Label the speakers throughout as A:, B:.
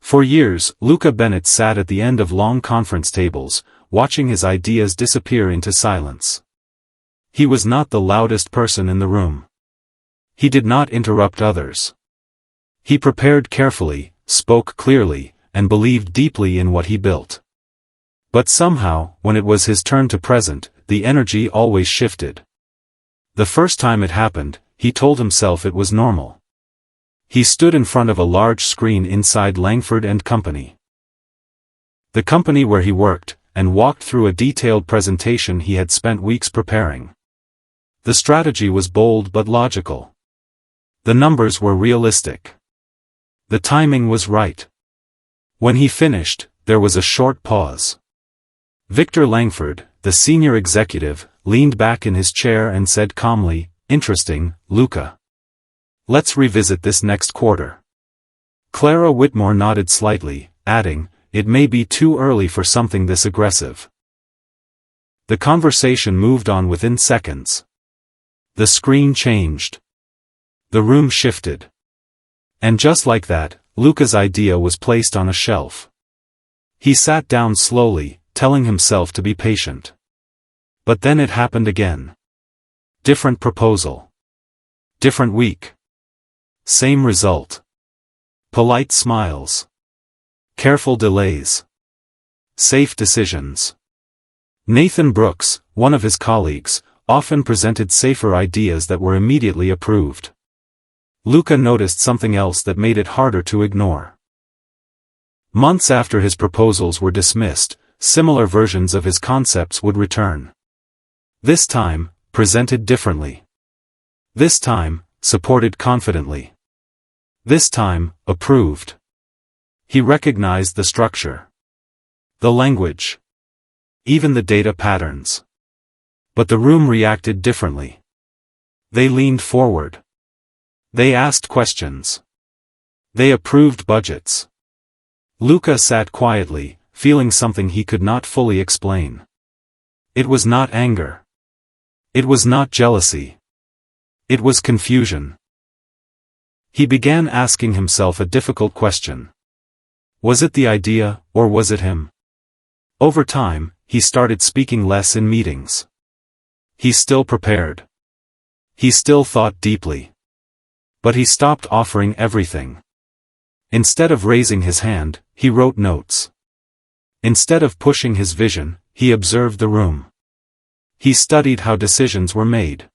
A: For years, Luca Bennett sat at the end of long conference tables, watching his ideas disappear into silence. He was not the loudest person in the room. He did not interrupt others. He prepared carefully, spoke clearly, and believed deeply in what he built. But somehow, when it was his turn to present, the energy always shifted. The first time it happened, he told himself it was normal. He stood in front of a large screen inside Langford and Company, the company where he worked, and walked through a detailed presentation he had spent weeks preparing. The strategy was bold but logical. The numbers were realistic. The timing was right. When he finished, there was a short pause. Victor Langford, the senior executive, leaned back in his chair and said calmly, "Interesting, Luca. Let's revisit this next quarter." Clara Whitmore nodded slightly, adding, "It may be too early for something this aggressive." The conversation moved on within seconds. The screen changed. The room shifted. And just like that, Luca's idea was placed on a shelf. He sat down slowly, telling himself to be patient. But then it happened again. Different proposal. Different week. Same result. Polite smiles. Careful delays. Safe decisions. Nathan Brooks, one of his colleagues, often presented safer ideas that were immediately approved. Luca noticed something else that made it harder to ignore. Months after his proposals were dismissed, similar versions of his concepts would return. This time, presented differently. This time, supported confidently. This time, approved. He recognized the structure. The language. Even the data patterns. But the room reacted differently. They leaned forward. They asked questions. They approved budgets. Luca sat quietly, feeling something he could not fully explain. It was not anger. It was not jealousy. It was confusion. He began asking himself a difficult question. Was it the idea, or was it him? Over time, he started speaking less in meetings. He still prepared. He still thought deeply. But he stopped offering everything. Instead of raising his hand, he wrote notes. Instead of pushing his vision, he observed the room. He studied how decisions were made.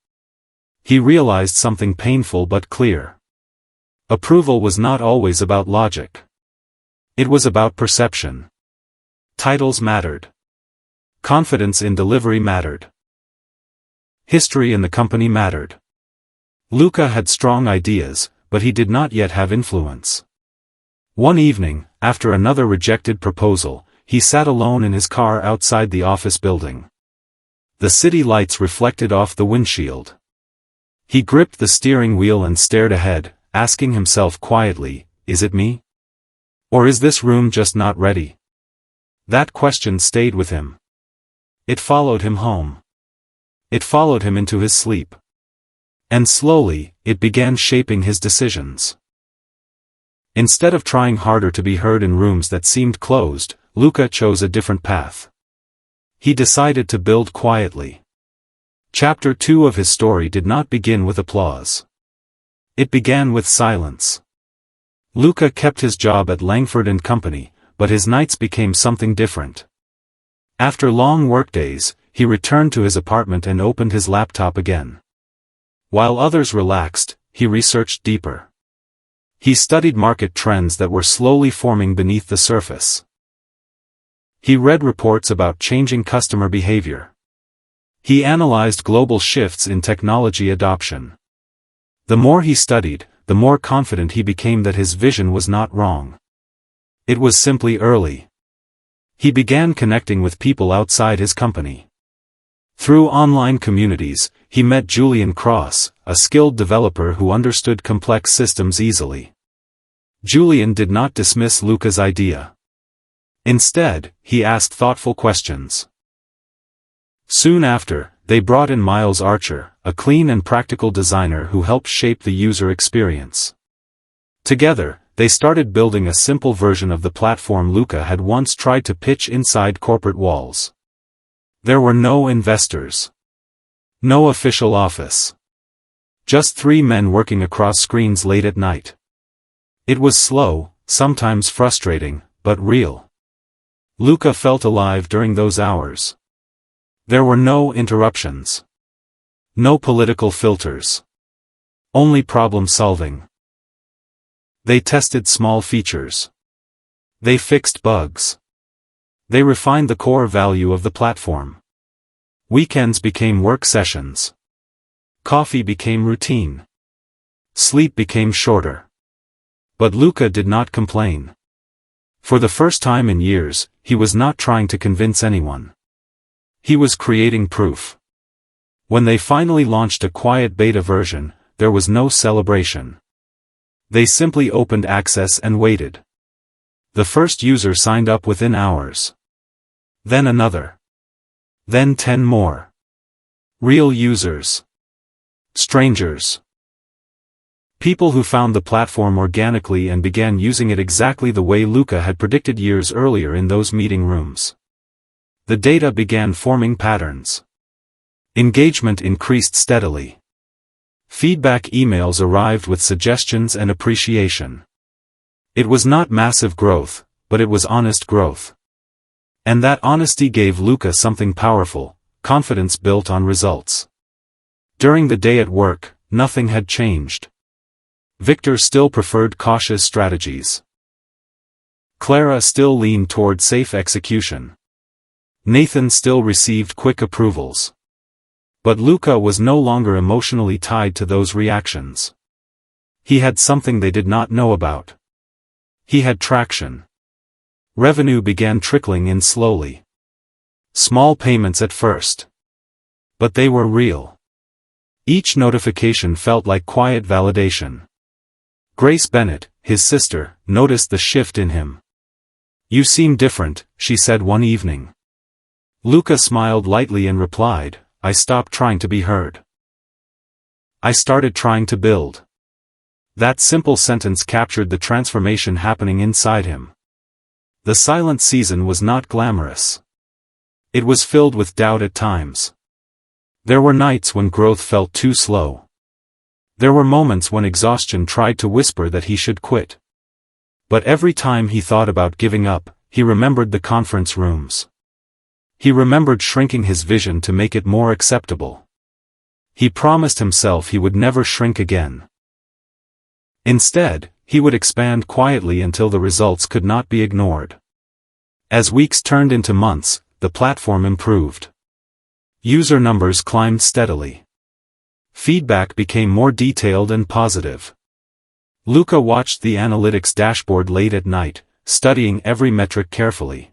A: He realized something painful but clear. Approval was not always about logic. It was about perception. Titles mattered. Confidence in delivery mattered. History in the company mattered. Luca had strong ideas, but he did not yet have influence. One evening, after another rejected proposal, he sat alone in his car outside the office building. The city lights reflected off the windshield. He gripped the steering wheel and stared ahead, asking himself quietly, "Is it me? Or is this room just not ready?" That question stayed with him. It followed him home. It followed him into his sleep. And slowly, it began shaping his decisions. Instead of trying harder to be heard in rooms that seemed closed, Luca chose a different path. He decided to build quietly. Chapter 2 of his story did not begin with applause. It began with silence. Luca kept his job at Langford and Company, but his nights became something different. After long workdays, he returned to his apartment and opened his laptop again. While others relaxed, he researched deeper. He studied market trends that were slowly forming beneath the surface. He read reports about changing customer behavior. He analyzed global shifts in technology adoption. The more he studied, the more confident he became that his vision was not wrong. It was simply early. He began connecting with people outside his company. Through online communities, he met Julian Cross, a skilled developer who understood complex systems easily. Julian did not dismiss Luca's idea. Instead, he asked thoughtful questions. Soon after, they brought in Miles Archer, a clean and practical designer who helped shape the user experience. Together, they started building a simple version of the platform Luca had once tried to pitch inside corporate walls. There were no investors. No official office. Just 3 men working across screens late at night. It was slow, sometimes frustrating, but real. Luca felt alive during those hours. There were no interruptions. No political filters. Only problem solving. They tested small features. They fixed bugs. They refined the core value of the platform. Weekends became work sessions. Coffee became routine. Sleep became shorter. But Luca did not complain. For the first time in years, he was not trying to convince anyone. He was creating proof. When they finally launched a quiet beta version, there was no celebration. They simply opened access and waited. The first user signed up within hours. Then another. Then 10 more. Real users. Strangers. People who found the platform organically and began using it exactly the way Luca had predicted years earlier in those meeting rooms. The data began forming patterns. Engagement increased steadily. Feedback emails arrived with suggestions and appreciation. It was not massive growth, but it was honest growth. And that honesty gave Luca something powerful, confidence built on results. During the day at work, nothing had changed. Victor still preferred cautious strategies. Clara still leaned toward safe execution. Nathan still received quick approvals. But Luca was no longer emotionally tied to those reactions. He had something they did not know about. He had traction. Revenue began trickling in slowly. Small payments at first. But they were real. Each notification felt like quiet validation. Grace Bennett, his sister, noticed the shift in him. "You seem different," she said one evening. Luca smiled lightly and replied, "I stopped trying to be heard. I started trying to build." That simple sentence captured the transformation happening inside him. The silent season was not glamorous. It was filled with doubt at times. There were nights when growth felt too slow. There were moments when exhaustion tried to whisper that he should quit. But every time he thought about giving up, he remembered the conference rooms. He remembered shrinking his vision to make it more acceptable. He promised himself he would never shrink again. Instead, he would expand quietly until the results could not be ignored. As weeks turned into months, the platform improved. User numbers climbed steadily. Feedback became more detailed and positive. Luca watched the analytics dashboard late at night, studying every metric carefully.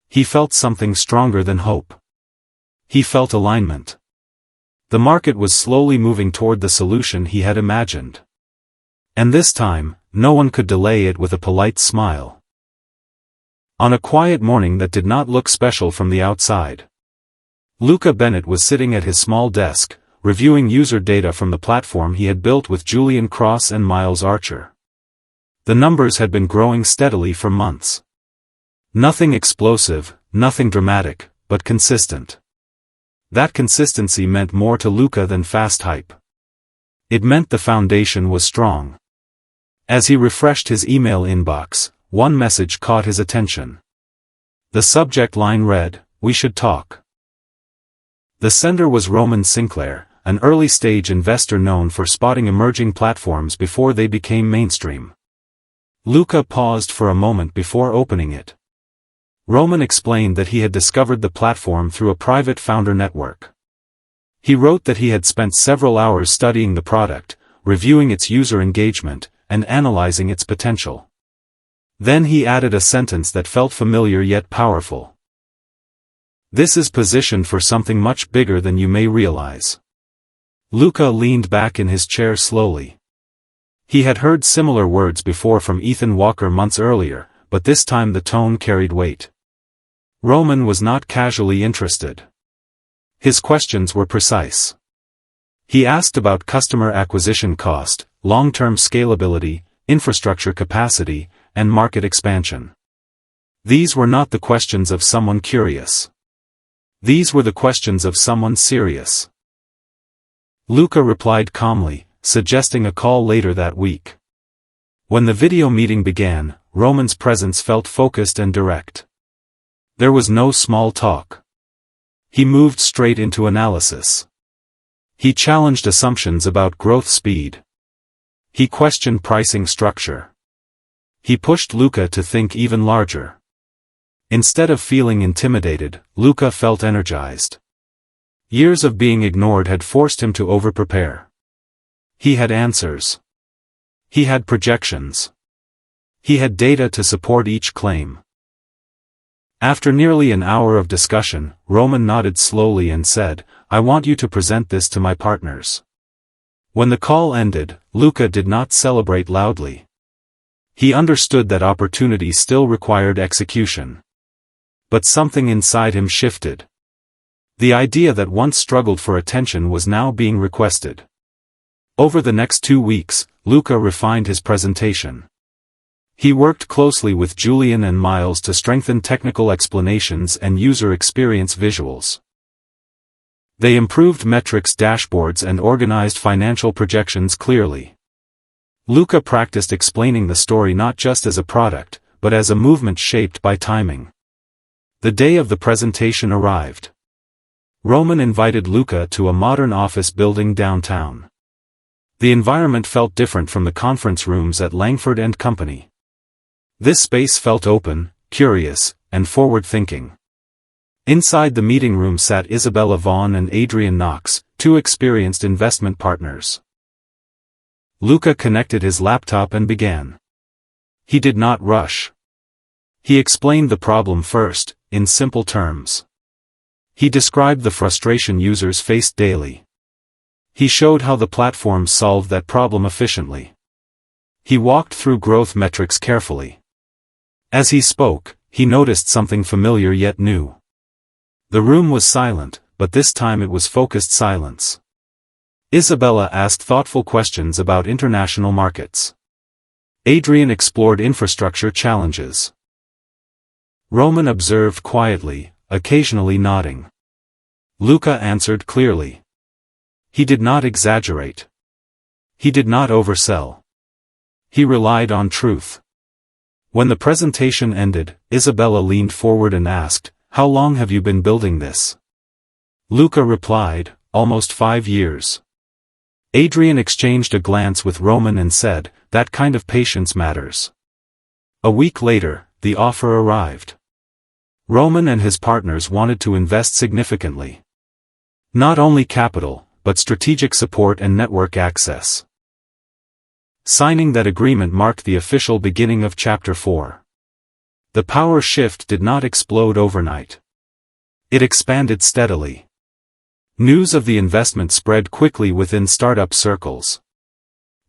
A: He felt something stronger than hope. He felt alignment. The market was slowly moving toward the solution he had imagined. And this time, no one could delay it with a polite smile. On a quiet morning that did not look special from the outside, Luca Bennett was sitting at his small desk, reviewing user data from the platform he had built with Julian Cross and Miles Archer. The numbers had been growing steadily for months. Nothing explosive, nothing dramatic, but consistent. That consistency meant more to Luca than fast hype. It meant the foundation was strong. As he refreshed his email inbox, one message caught his attention. The subject line read, "We should talk." The sender was Roman Sinclair, an early-stage investor known for spotting emerging platforms before they became mainstream. Luca paused for a moment before opening it. Roman explained that he had discovered the platform through a private founder network. He wrote that he had spent several hours studying the product, reviewing its user engagement, and analyzing its potential. Then he added a sentence that felt familiar yet powerful. "This is positioned for something much bigger than you may realize." Luca leaned back in his chair slowly. He had heard similar words before from Ethan Walker months earlier, but this time the tone carried weight. Roman was not casually interested. His questions were precise. He asked about customer acquisition cost, long-term scalability, infrastructure capacity, and market expansion. These were not the questions of someone curious. These were the questions of someone serious. Luca replied calmly, suggesting a call later that week. When the video meeting began, Roman's presence felt focused and direct. There was no small talk. He moved straight into analysis. He challenged assumptions about growth speed. He questioned pricing structure. He pushed Luca to think even larger. Instead of feeling intimidated, Luca felt energized. Years of being ignored had forced him to overprepare. He had answers. He had projections. He had data to support each claim. After nearly an hour of discussion, Roman nodded slowly and said, "I want you to present this to my partners." When the call ended, Luca did not celebrate loudly. He understood that opportunity still required execution. But something inside him shifted. The idea that once struggled for attention was now being requested. Over the next 2 weeks, Luca refined his presentation. He worked closely with Julian and Miles to strengthen technical explanations and user experience visuals. They improved metrics dashboards and organized financial projections clearly. Luca practiced explaining the story not just as a product, but as a movement shaped by timing. The day of the presentation arrived. Roman invited Luca to a modern office building downtown. The environment felt different from the conference rooms at Langford & Company. This space felt open, curious, and forward-thinking. Inside the meeting room sat Isabella Vaughn and Adrian Knox, 2 experienced investment partners. Luca connected his laptop and began. He did not rush. He explained the problem first, in simple terms. He described the frustration users faced daily. He showed how the platform solved that problem efficiently. He walked through growth metrics carefully. As he spoke, he noticed something familiar yet new. The room was silent, but this time it was focused silence. Isabella asked thoughtful questions about international markets. Adrian explored infrastructure challenges. Roman observed quietly, occasionally nodding. Luca answered clearly. He did not exaggerate. He did not oversell. He relied on truth. When the presentation ended, Isabella leaned forward and asked, "How long have you been building this?" Luca replied, "Almost 5 years." Adrian exchanged a glance with Roman and said, "That kind of patience matters." A week later, the offer arrived. Roman and his partners wanted to invest significantly. Not only capital, but strategic support and network access. Signing that agreement marked the official beginning of Chapter 4. The power shift did not explode overnight. It expanded steadily. News of the investment spread quickly within startup circles.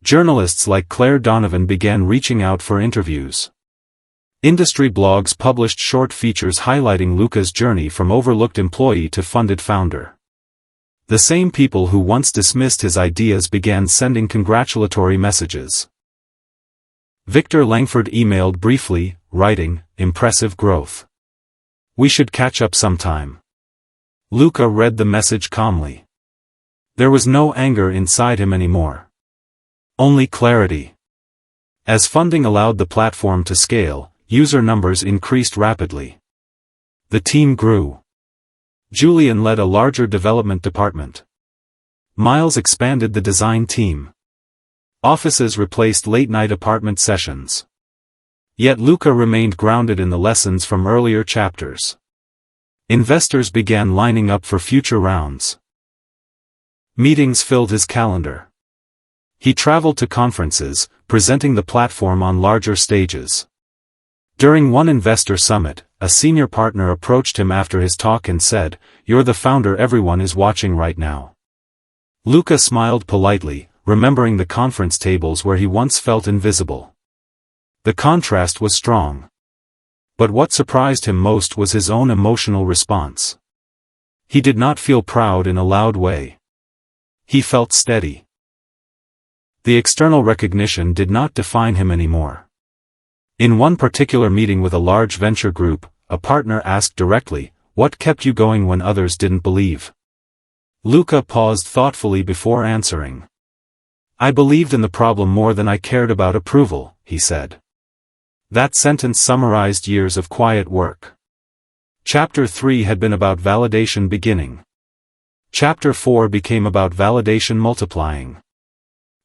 A: Journalists like Claire Donovan began reaching out for interviews. Industry blogs published short features highlighting Luca's journey from overlooked employee to funded founder. The same people who once dismissed his ideas began sending congratulatory messages. Victor Langford emailed briefly, writing, "Impressive growth. We should catch up sometime." Luca read the message calmly. There was no anger inside him anymore. Only clarity. As funding allowed the platform to scale, user numbers increased rapidly. The team grew. Julian led a larger development department. Miles expanded the design team. Offices replaced late-night apartment sessions. Yet Luca remained grounded in the lessons from earlier chapters. Investors began lining up for future rounds. Meetings filled his calendar. He traveled to conferences, presenting the platform on larger stages. During one investor summit, a senior partner approached him after his talk and said, "You're the founder everyone is watching right now." Luca smiled politely, remembering the conference tables where he once felt invisible. The contrast was strong. But what surprised him most was his own emotional response. He did not feel proud in a loud way. He felt steady. The external recognition did not define him anymore. In one particular meeting with a large venture group, a partner asked directly, "What kept you going when others didn't believe?" Luca paused thoughtfully before answering. "I believed in the problem more than I cared about approval," he said. That sentence summarized years of quiet work. Chapter 3 had been about validation beginning. Chapter 4 became about validation multiplying.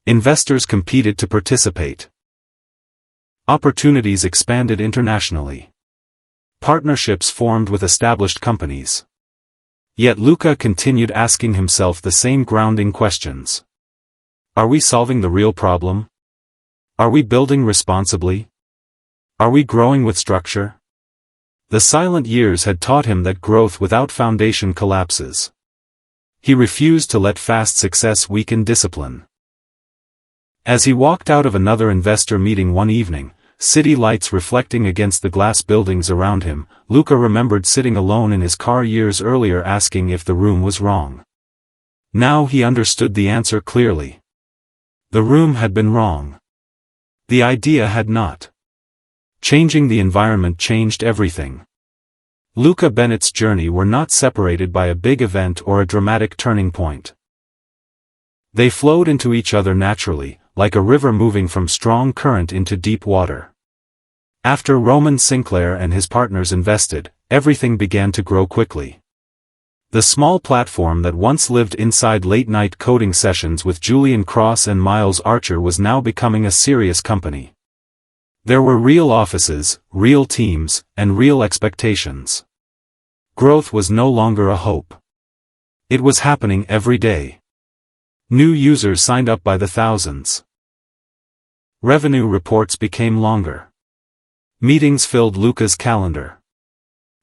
A: Investors competed to participate. Opportunities expanded internationally. Partnerships formed with established companies. Yet Luca continued asking himself the same grounding questions. Are we solving the real problem? Are we building responsibly? Are we growing with structure? The silent years had taught him that growth without foundation collapses. He refused to let fast success weaken discipline. As he walked out of another investor meeting one evening, city lights reflecting against the glass buildings around him, Luca remembered sitting alone in his car years earlier asking if the room was wrong. Now he understood the answer clearly. The room had been wrong. The idea had not. Changing the environment changed everything. Luca Bennett's journey were not separated by a big event or a dramatic turning point. They flowed into each other naturally, like a river moving from strong current into deep water. After Roman Sinclair and his partners invested, everything began to grow quickly. The small platform that once lived inside late-night coding sessions with Julian Cross and Miles Archer was now becoming a serious company. There were real offices, real teams, and real expectations. Growth was no longer a hope. It was happening every day. New users signed up by the thousands. Revenue reports became longer. Meetings filled Luca's calendar.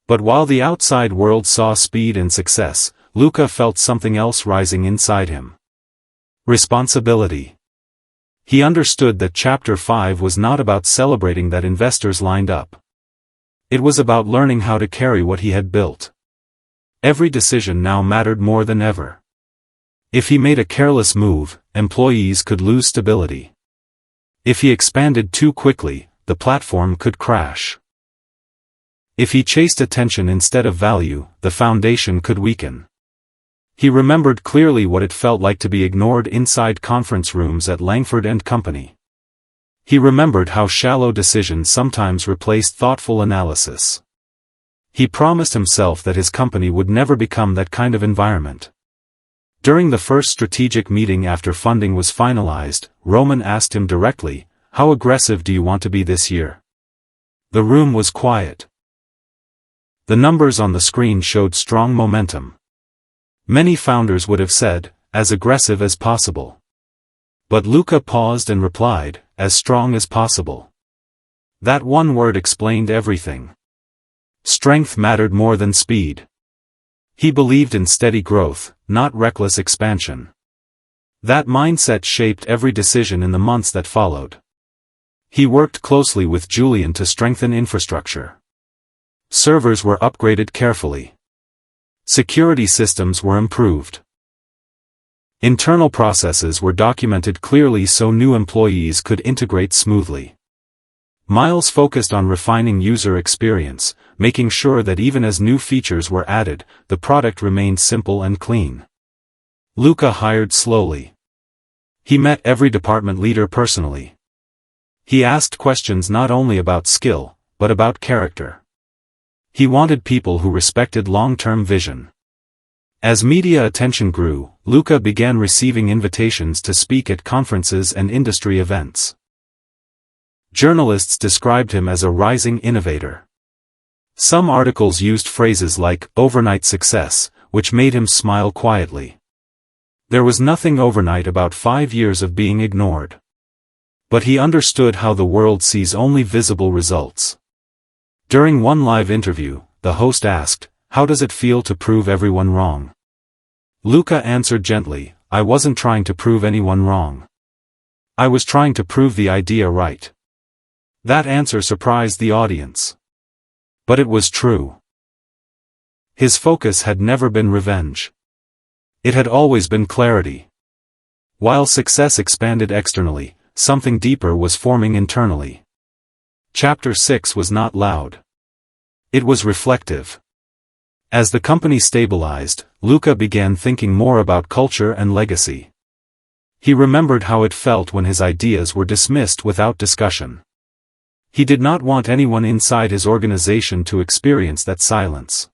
A: But while the outside world saw speed and success, Luca felt something else rising inside him. Responsibility. He understood that Chapter 5 was not about celebrating that investors lined up. It was about learning how to carry what he had built. Every decision now mattered more than ever. If he made a careless move, employees could lose stability. If he expanded too quickly, the platform could crash. If he chased attention instead of value, the foundation could weaken. He remembered clearly what it felt like to be ignored inside conference rooms at Langford and Company. He remembered how shallow decisions sometimes replaced thoughtful analysis. He promised himself that his company would never become that kind of environment. During the first strategic meeting after funding was finalized, Roman asked him directly, "How aggressive do you want to be this year?" The room was quiet. The numbers on the screen showed strong momentum. Many founders would have said, "As aggressive as possible." But Luca paused and replied, "As strong as possible." That one word explained everything. Strength mattered more than speed. He believed in steady growth, not reckless expansion. That mindset shaped every decision in the months that followed. He worked closely with Julian to strengthen infrastructure. Servers were upgraded carefully. Security systems were improved. Internal processes were documented clearly so new employees could integrate smoothly. Miles focused on refining user experience, making sure that even as new features were added, the product remained simple and clean. Luca hired slowly. He met every department leader personally. He asked questions not only about skill, but about character. He wanted people who respected long-term vision. As media attention grew, Luca began receiving invitations to speak at conferences and industry events. Journalists described him as a rising innovator. Some articles used phrases like overnight success, which made him smile quietly. There was nothing overnight about 5 years of being ignored. But he understood how the world sees only visible results. During one live interview, the host asked, "How does it feel to prove everyone wrong?" Luca answered gently, "I wasn't trying to prove anyone wrong. I was trying to prove the idea right." That answer surprised the audience. But it was true. His focus had never been revenge. It had always been clarity. While success expanded externally, something deeper was forming internally. Chapter 6 was not loud. It was reflective. As the company stabilized, Luca began thinking more about culture and legacy. He remembered how it felt when his ideas were dismissed without discussion. He did not want anyone inside his organization to experience that silence.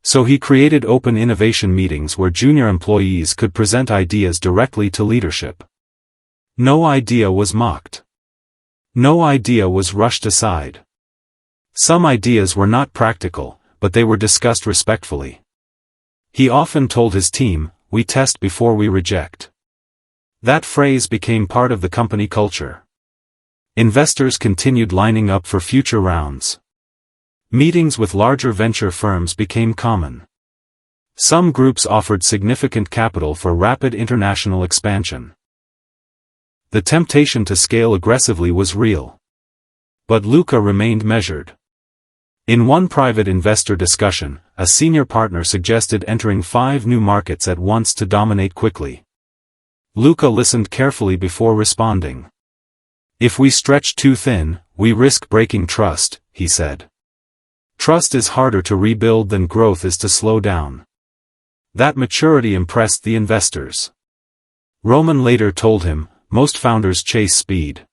A: So he created open innovation meetings where junior employees could present ideas directly to leadership. No idea was mocked. No idea was rushed aside. Some ideas were not practical, but they were discussed respectfully. He often told his team, "We test before we reject." That phrase became part of the company culture. Investors continued lining up for future rounds. Meetings with larger venture firms became common. Some groups offered significant capital for rapid international expansion. The temptation to scale aggressively was real. But Luca remained measured. In one private investor discussion, a senior partner suggested entering 5 new markets at once to dominate quickly. Luca listened carefully before responding. "If we stretch too thin, we risk breaking trust," he said. "Trust is harder to rebuild than growth is to slow down." That maturity impressed the investors. Roman later told him, "Most founders chase speed.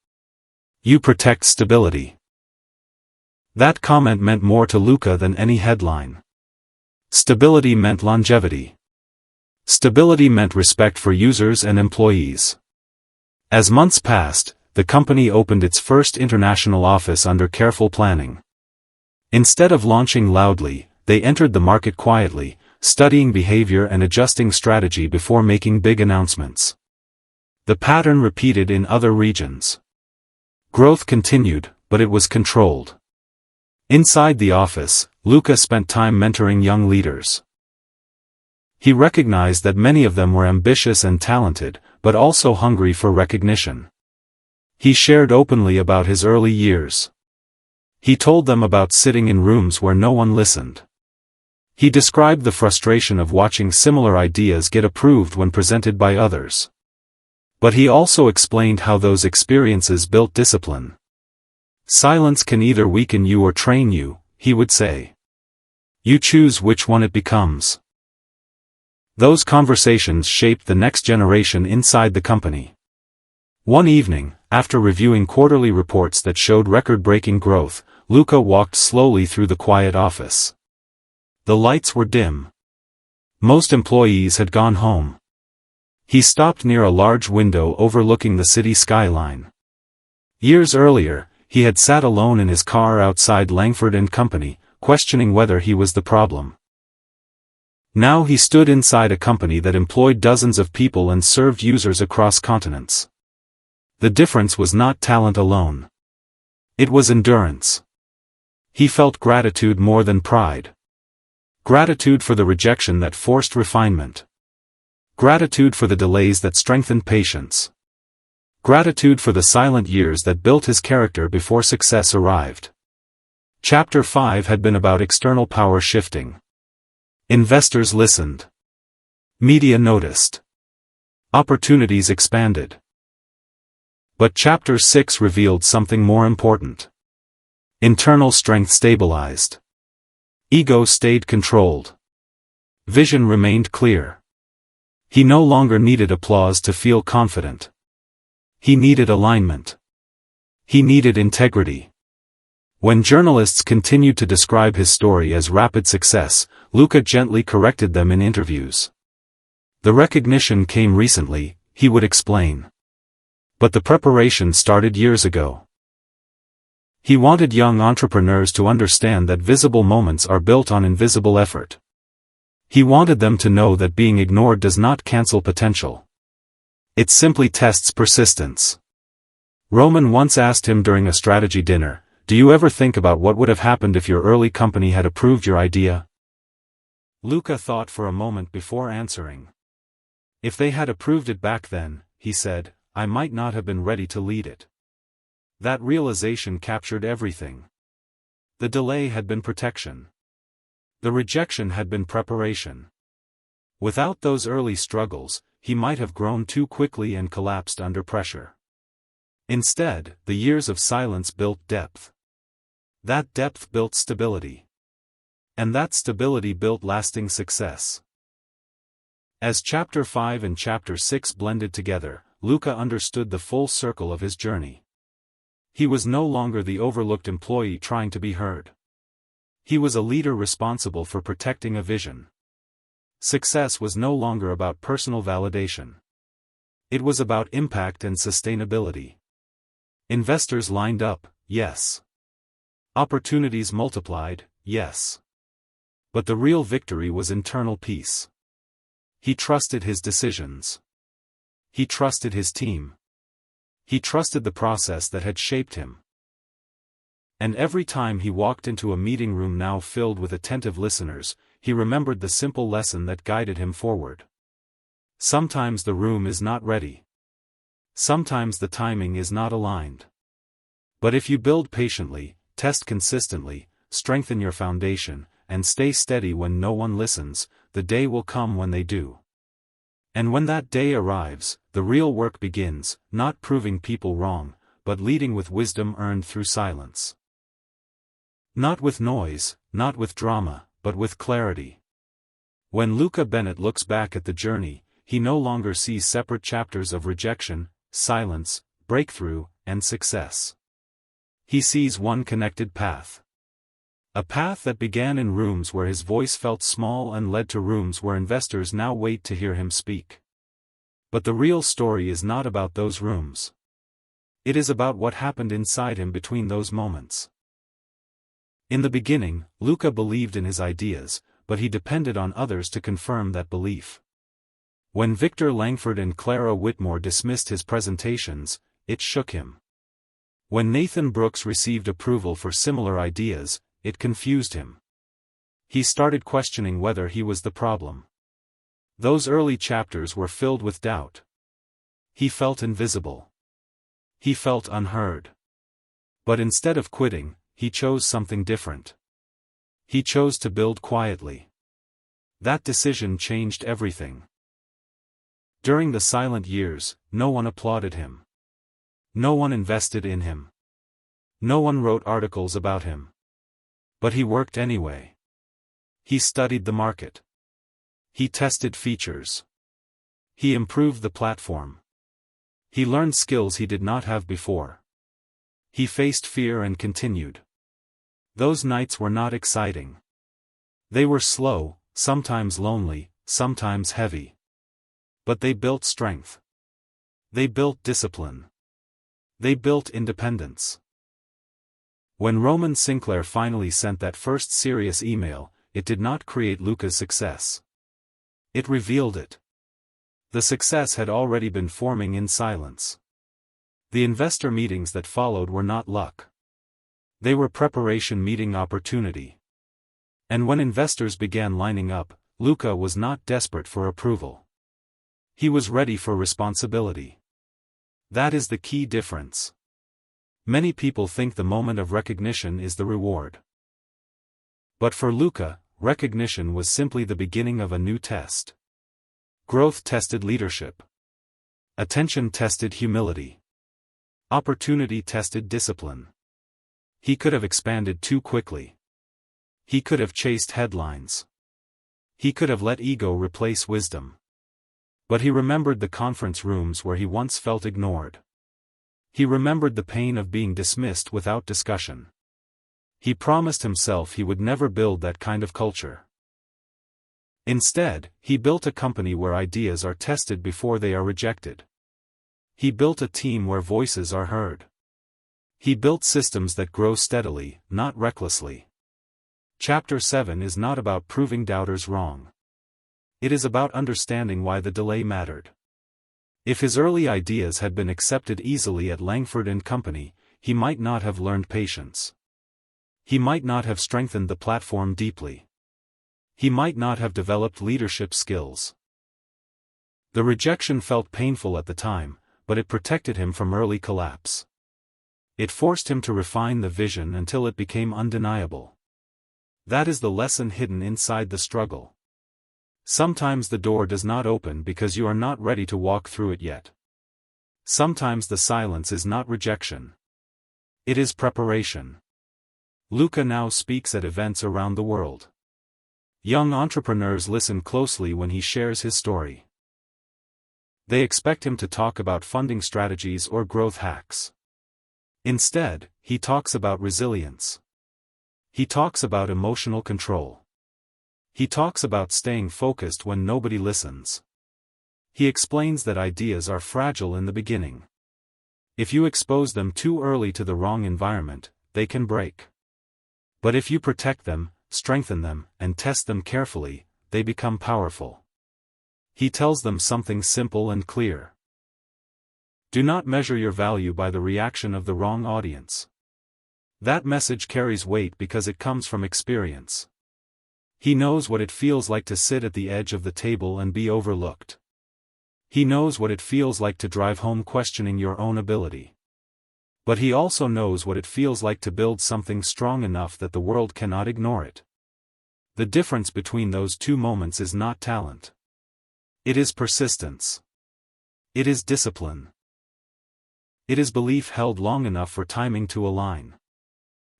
A: You protect stability." That comment meant more to Luca than any headline. Stability meant longevity. Stability meant respect for users and employees. As months passed, the company opened its first international office under careful planning. Instead of launching loudly, they entered the market quietly, studying behavior and adjusting strategy before making big announcements. The pattern repeated in other regions. Growth continued, but it was controlled. Inside the office, Luca spent time mentoring young leaders. He recognized that many of them were ambitious and talented, but also hungry for recognition. He shared openly about his early years. He told them about sitting in rooms where no one listened. He described the frustration of watching similar ideas get approved when presented by others. But he also explained how those experiences built discipline. "Silence can either weaken you or train you," he would say. "You choose which one it becomes." Those conversations shaped the next generation inside the company. One evening, after reviewing quarterly reports that showed record-breaking growth, Luca walked slowly through the quiet office. The lights were dim. Most employees had gone home. He stopped near a large window overlooking the city skyline. Years earlier, he had sat alone in his car outside Langford & Company, questioning whether he was the problem. Now he stood inside a company that employed dozens of people and served users across continents. The difference was not talent alone. It was endurance. He felt gratitude more than pride. Gratitude for the rejection that forced refinement. Gratitude for the delays that strengthened patience. Gratitude for the silent years that built his character before success arrived. Chapter 5 had been about external power shifting. Investors listened. Media noticed. Opportunities expanded. But Chapter 6 revealed something more important. Internal strength stabilized. Ego stayed controlled. Vision remained clear. He no longer needed applause to feel confident. He needed alignment. He needed integrity. When journalists continued to describe his story as rapid success, Luca gently corrected them in interviews. "The recognition came recently," he would explain. "But the preparation started years ago." He wanted young entrepreneurs to understand that visible moments are built on invisible effort. He wanted them to know that being ignored does not cancel potential. It simply tests persistence. Roman once asked him during a strategy dinner, "Do you ever think about what would have happened if your early company had approved your idea?" Luca thought for a moment before answering. "If they had approved it back then," he said, "I might not have been ready to lead it." That realization captured everything. The delay had been protection. The rejection had been preparation. Without those early struggles, he might have grown too quickly and collapsed under pressure. Instead, the years of silence built depth. That depth built stability. And that stability built lasting success. As Chapter 5 and Chapter 6 blended together, Luca understood the full circle of his journey. He was no longer the overlooked employee trying to be heard. He was a leader responsible for protecting a vision. Success was no longer about personal validation. It was about impact and sustainability. Investors lined up, yes. Opportunities multiplied, yes. But the real victory was internal peace. He trusted his decisions. He trusted his team. He trusted the process that had shaped him. And every time he walked into a meeting room now filled with attentive listeners, he remembered the simple lesson that guided him forward. Sometimes the room is not ready. Sometimes the timing is not aligned. But if you build patiently, test consistently, strengthen your foundation, and stay steady when no one listens, the day will come when they do. And when that day arrives, the real work begins, not proving people wrong, but leading with wisdom earned through silence. Not with noise, not with drama, but with clarity. When Luca Bennett looks back at the journey, he no longer sees separate chapters of rejection, silence, breakthrough, and success. He sees one connected path. A path that began in rooms where his voice felt small and led to rooms where investors now wait to hear him speak. But the real story is not about those rooms. It is about what happened inside him between those moments. In the beginning, Luca believed in his ideas, but he depended on others to confirm that belief. When Victor Langford and Clara Whitmore dismissed his presentations, it shook him. When Nathan Brooks received approval for similar ideas, it confused him. He started questioning whether he was the problem. Those early chapters were filled with doubt. He felt invisible. He felt unheard. But instead of quitting, he chose something different. He chose to build quietly. That decision changed everything. During the silent years, no one applauded him. No one invested in him. No one wrote articles about him. But he worked anyway. He studied the market. He tested features. He improved the platform. He learned skills he did not have before. He faced fear and continued. Those nights were not exciting. They were slow, sometimes lonely, sometimes heavy. But they built strength. They built discipline. They built independence. When Roman Sinclair finally sent that first serious email, it did not create Luca's success. It revealed it. The success had already been forming in silence. The investor meetings that followed were not luck. They were preparation meeting opportunity. And when investors began lining up, Luca was not desperate for approval. He was ready for responsibility. That is the key difference. Many people think the moment of recognition is the reward. But for Luca, recognition was simply the beginning of a new test. Growth tested leadership. Attention tested humility. Opportunity tested discipline. He could have expanded too quickly. He could have chased headlines. He could have let ego replace wisdom. But he remembered the conference rooms where he once felt ignored. He remembered the pain of being dismissed without discussion. He promised himself he would never build that kind of culture. Instead, he built a company where ideas are tested before they are rejected. He built a team where voices are heard. He built systems that grow steadily, not recklessly. Chapter 7 is not about proving doubters wrong. It is about understanding why the delay mattered. If his early ideas had been accepted easily at Langford and Company, he might not have learned patience. He might not have strengthened the platform deeply. He might not have developed leadership skills. The rejection felt painful at the time, but it protected him from early collapse. It forced him to refine the vision until it became undeniable. That is the lesson hidden inside the struggle. Sometimes the door does not open because you are not ready to walk through it yet. Sometimes the silence is not rejection. It is preparation. Luca now speaks at events around the world. Young entrepreneurs listen closely when he shares his story. They expect him to talk about funding strategies or growth hacks. Instead, he talks about resilience. He talks about emotional control. He talks about staying focused when nobody listens. He explains that ideas are fragile in the beginning. If you expose them too early to the wrong environment, they can break. But if you protect them, strengthen them, and test them carefully, they become powerful. He tells them something simple and clear. Do not measure your value by the reaction of the wrong audience. That message carries weight because it comes from experience. He knows what it feels like to sit at the edge of the table and be overlooked. He knows what it feels like to drive home questioning your own ability. But he also knows what it feels like to build something strong enough that the world cannot ignore it. The difference between those two moments is not talent. It is persistence. It is discipline. It is belief held long enough for timing to align.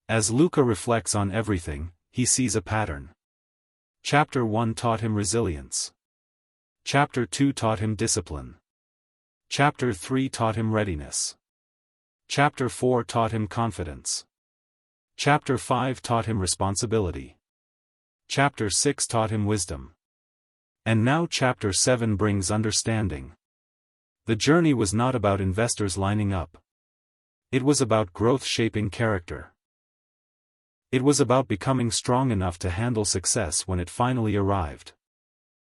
A: As Luca reflects on everything, he sees a pattern. Chapter 1 taught him resilience. Chapter 2 taught him discipline. Chapter 3 taught him readiness. Chapter 4 taught him confidence. Chapter 5 taught him responsibility. Chapter 6 taught him wisdom. And now Chapter 7 brings understanding. The journey was not about investors lining up. It was about growth shaping character. It was about becoming strong enough to handle success when it finally arrived.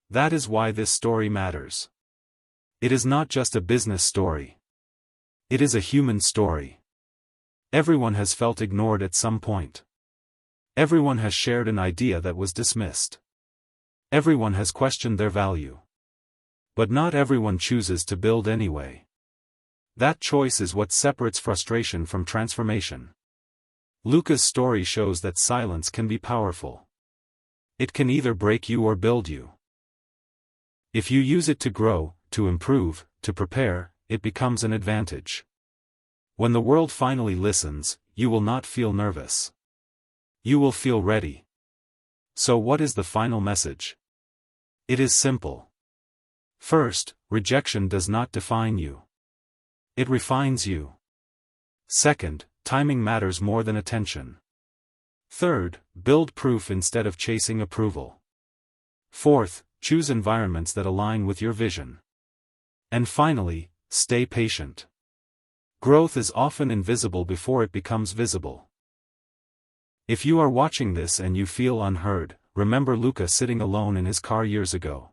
A: That is why this story matters. It is not just a business story. It is a human story. Everyone has felt ignored at some point. Everyone has shared an idea that was dismissed. Everyone has questioned their value. But not everyone chooses to build anyway. That choice is what separates frustration from transformation. Luca's story shows that silence can be powerful. It can either break you or build you. If you use it to grow, to improve, to prepare, it becomes an advantage. When the world finally listens, you will not feel nervous. You will feel ready. So what is the final message? It is simple. First, rejection does not define you. It refines you. Second, timing matters more than attention. Third, build proof instead of chasing approval. Fourth, choose environments that align with your vision. And finally, stay patient. Growth is often invisible before it becomes visible. If you are watching this and you feel unheard, remember Luca sitting alone in his car years ago.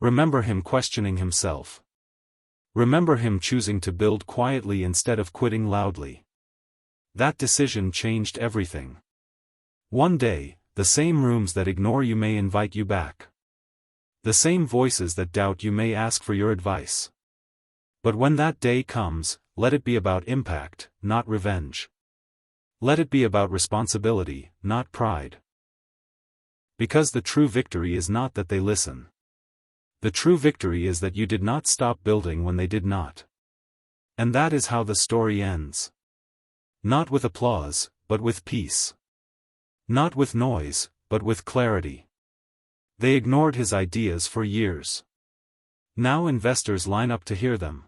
A: Remember him questioning himself. Remember him choosing to build quietly instead of quitting loudly. That decision changed everything. One day, the same rooms that ignore you may invite you back. The same voices that doubt you may ask for your advice. But when that day comes, let it be about impact, not revenge. Let it be about responsibility, not pride. Because the true victory is not that they listen. The true victory is that you did not stop building when they did not. And that is how the story ends. Not with applause, but with peace. Not with noise, but with clarity. They ignored his ideas for years. Now investors line up to hear them.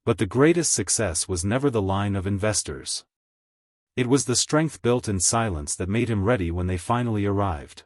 A: But the greatest success was never the line of investors. It was the strength built in silence that made him ready when they finally arrived.